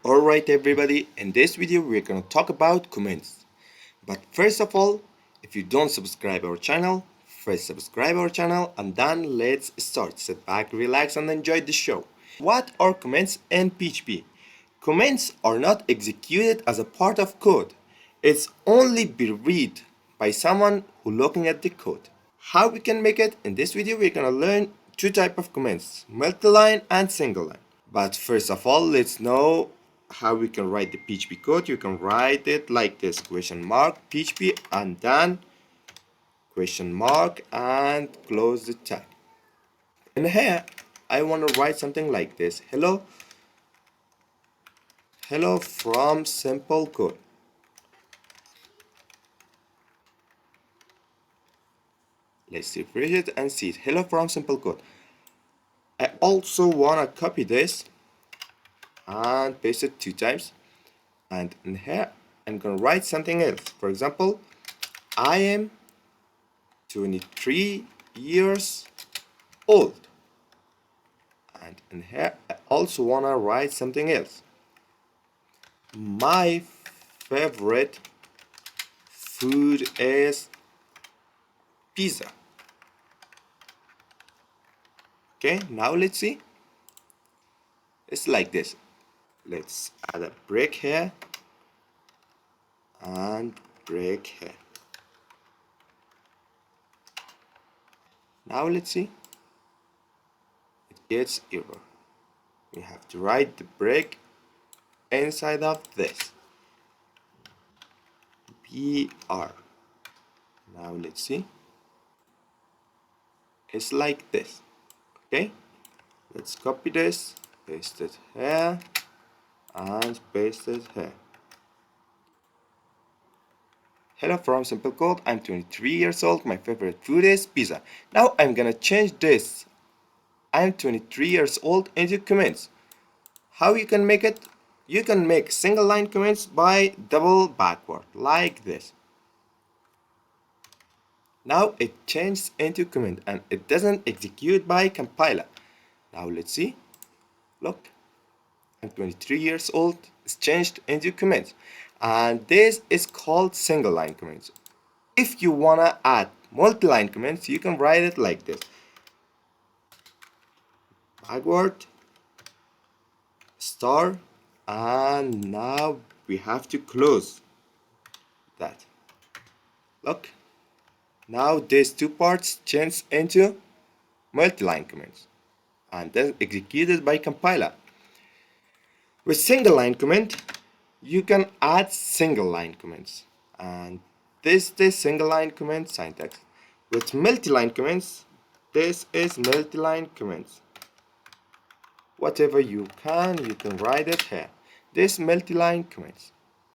Alright everybody, in this video we're gonna talk about comments. But first of all, if you don't subscribe our channel, first subscribe our channel and then let's start. Sit back, relax and enjoy the show. What are comments in PHP? Comments are not executed as a part of code. It's only be read by someone who looking at the code. How we can make it? In this video we're gonna learn two type of comments, multi-line and single line. But first of all, let's know how we can write the PHP code. You can write it like this, question mark PHP and then question mark and close the tag. And here I want to write something like this, hello from simple code. Let's refresh it and see it, hello from simple code. I also want to copy this and paste it 2 times, and in here I'm gonna write something else. For example, I am 23 years old, and in here I also wanna write something else. My favorite food is pizza. Okay, now let's see. It's like this. Let's add a break here and break here. Now let's see. It gets error. We have to write the break inside of this. BR. Now let's see. It's like this. Okay, let's copy this, paste it here and paste it here. Hello from simple code, I'm 23 years old, my favorite food is pizza. Now I'm gonna change this I'm 23 years old into comments. How you can make it? You can make single line comments by double backward like this. Now it changes into comment and it doesn't execute by compiler. Now let's see. Look, I'm 23 years old. It's changed into comments, and this is called single line comments. If you wanna add multi-line comments, you can write it like this: backward star, and now we have to close that. Look, now these two parts change into multi-line comments and then executed by compiler. With single line comment, you can add single line comments, and this is single line comment syntax. With multi-line comments, this is multi-line comments. Whatever you can write it here. This multi-line comments.